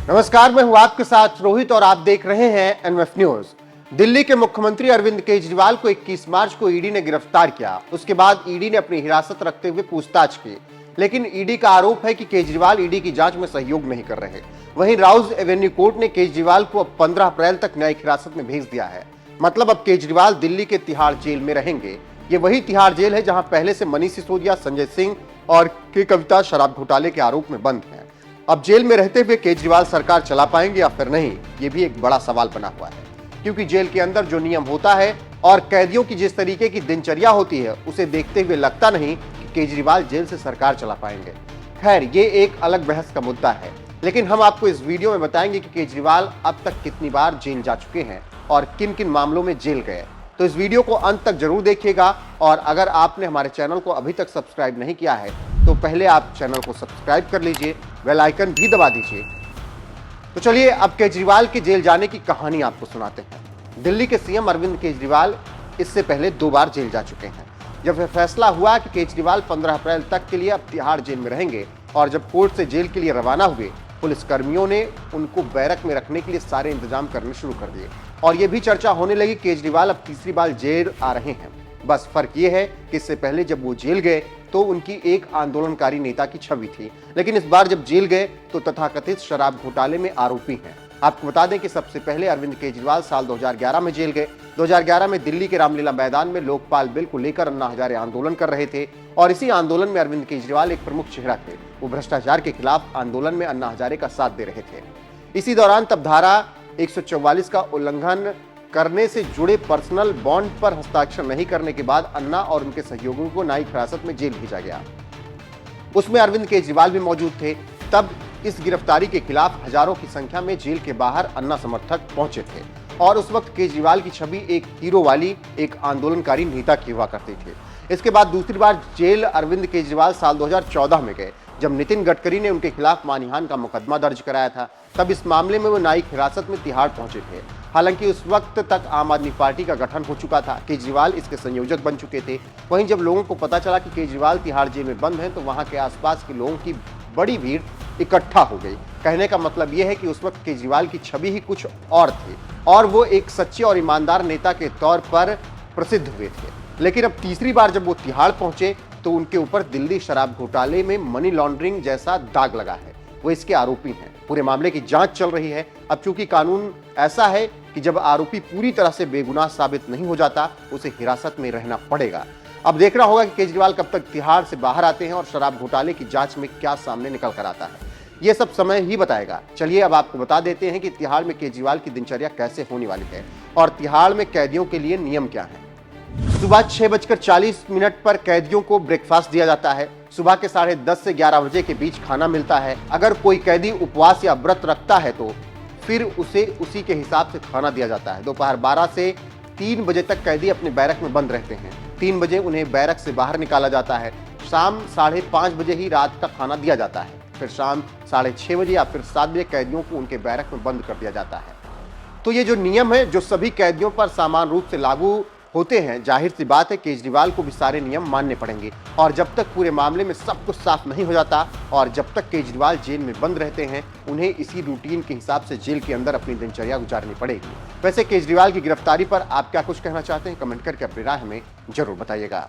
नमस्कार, मैं हूं आपके साथ रोहित और आप देख रहे हैं एनएफ न्यूज। दिल्ली के मुख्यमंत्री अरविंद केजरीवाल को 21 मार्च को ईडी ने गिरफ्तार किया। उसके बाद ईडी ने अपनी हिरासत रखते हुए पूछताछ की, लेकिन ईडी का आरोप है कि केजरीवाल ईडी की जांच में सहयोग नहीं कर रहे। वहीं राउज एवेन्यू कोर्ट ने केजरीवाल को अब 15 अप्रैल तक न्यायिक हिरासत में भेज दिया है। मतलब अब केजरीवाल दिल्ली के तिहाड़ जेल में रहेंगे। ये वही तिहाड़ जेल है जहां पहले से मनीष सिसोदिया, संजय सिंह और के कविता शराब घोटाले के आरोप में बंद हैं। अब जेल में रहते हुए केजरीवाल सरकार चला पाएंगे या फिर नहीं, ये भी एक बड़ा सवाल बना हुआ है, क्योंकि जेल के अंदर जो नियम होता है और कैदियों की जिस तरीके की दिनचर्या होती है, उसे देखते हुए लगता नहीं कि केजरीवाल जेल से सरकार चला पाएंगे। खैर, ये एक अलग बहस का मुद्दा है, लेकिन हम आपको इस वीडियो में बताएंगे कि केजरीवाल अब तक कितनी बार जेल जा चुके हैं और किन किन मामलों में जेल गए। तो इस वीडियो को अंत तक जरूर देखिएगा, और अगर आपने हमारे चैनल को अभी तक सब्सक्राइब नहीं किया है तो पहले आप चैनल को सब्सक्राइब कर लीजिए, बेल आइकन भी दबा दीजिए। तो चलिए अब केजरीवाल के जेल जाने की कहानी आपको सुनाते हैं। दिल्ली के सीएम अरविंद केजरीवाल इससे पहले 2 बार जेल जा चुके हैं। जब फैसला हुआ कि केजरीवाल 15 अप्रैल तक के लिए अब तिहाड़ जेल में रहेंगे और जब कोर्ट से जेल के लिए रवाना हुए, पुलिसकर्मियों ने उनको बैरक में रखने के लिए सारे इंतजाम करने शुरू कर दिए और यह भी चर्चा होने लगी केजरीवाल अब तीसरी बार जेल आ रहे हैं। बस फर्क यह है कि इससे पहले जब वो जेल गए तो उनकी एक आंदोलनकारी नेता की छवि थी, लेकिन इस बार जब जेल गए तो तथाकथित शराब घोटाले में आरोपी हैं। आपको बता दें कि सबसे पहले अरविंद केजरीवाल साल 2011 में जेल गए। 2011 में दिल्ली के रामलीला मैदान में लोकपाल बिल को लेकर अन्ना हजारे आंदोलन कर रहे थे और इसी आंदोलन में अरविंद केजरीवाल एक प्रमुख चेहरा थे। वो भ्रष्टाचार के खिलाफ आंदोलन में अन्ना हजारे का साथ दे रहे थे। इसी दौरान तब धारा 144 का उल्लंघन करने से जुड़े पर्सनल बॉन्ड पर हस्ताक्षर नहीं करने के बाद अन्ना और उनके सहयोगियों को न्यायिक हिरासत में जेल भेजा गया। उसमें अरविंद केजरीवाल भी मौजूद थे। तब इस गिरफ्तारी के खिलाफ हजारों की संख्या में जेल के बाहर अन्ना समर्थक पहुंचे थे और उस वक्त केजरीवाल की छवि एक हीरो वाली, एक आंदोलनकारी नेता की हुआ करती थी। इसके बाद दूसरी बार जेल अरविंद केजरीवाल साल 2014 में गए, जब नितिन गडकरी ने उनके खिलाफ मानहानि का मुकदमा दर्ज कराया था। तब इस मामले में वो न्यायिक हिरासत में तिहाड़ पहुंचे थे। हालांकि उस वक्त तक आम आदमी पार्टी का गठन हो चुका था, केजरीवाल इसके संयोजक बन चुके थे। वहीं जब लोगों को पता चला कि केजरीवाल तिहाड़ जेल में बंद हैं, तो वहां के आसपास के लोगों की बड़ी भीड़ इकट्ठा हो गई। कहने का मतलब यह है कि उस वक्त केजरीवाल की छवि ही कुछ और थी और वो एक सच्चे और ईमानदार नेता के तौर पर प्रसिद्ध हुए थे। लेकिन अब तीसरी बार जब वो तिहाड़ पहुंचे तो उनके ऊपर दिल्ली शराब घोटाले में मनी लॉन्ड्रिंग जैसा दाग लगा है। वो इसके आरोपी हैं। पूरे मामले की जांच चल रही है। अब चूंकि कानून ऐसा है कि जब आरोपी पूरी तरह से बेगुनाह साबित नहीं हो जाता, उसे हिरासत में रहना पड़ेगा। अब देखना होगा कि केजरीवाल कब तक तिहाड़ से बाहर आते हैं और शराब घोटाले की जांच में क्या सामने निकल कर आता है, ये सब समय ही बताएगा। चलिए अब आपको बता देते हैं कि तिहाड़ में केजरीवाल की दिनचर्या कैसे होने वाली है और तिहाड़ में कैदियों के लिए नियम क्या है। सुबह 6:40 पर कैदियों को ब्रेकफास्ट दिया जाता है। सुबह के 10:30 से 11 बजे के बीच खाना मिलता है। अगर कोई कैदी उपवास या व्रत रखता है तो फिर उसे उसी के हिसाब से खाना दिया जाता है। दोपहर 12 से 3 बजे तक कैदी अपने बैरक में बंद रहते हैं। 3 बजे उन्हें बैरक से बाहर निकाला जाता है। शाम 5:30 बजे ही रात का खाना दिया जाता है। फिर शाम 6:30 बजे या फिर 7 बजे कैदियों को उनके बैरक में बंद कर दिया जाता है। तो ये जो नियम है, जो सभी कैदियों पर समान रूप से लागू होते हैं, जाहिर सी बात है केजरीवाल को भी सारे नियम मानने पड़ेंगे। और जब तक पूरे मामले में सब कुछ साफ नहीं हो जाता और जब तक केजरीवाल जेल में बंद रहते हैं, उन्हें इसी रूटीन के हिसाब से जेल के अंदर अपनी दिनचर्या गुजारनी पड़ेगी। वैसे केजरीवाल की गिरफ्तारी पर आप क्या कुछ कहना चाहते हैं, कमेंट करके अपनी राय हमें जरूर बताइएगा।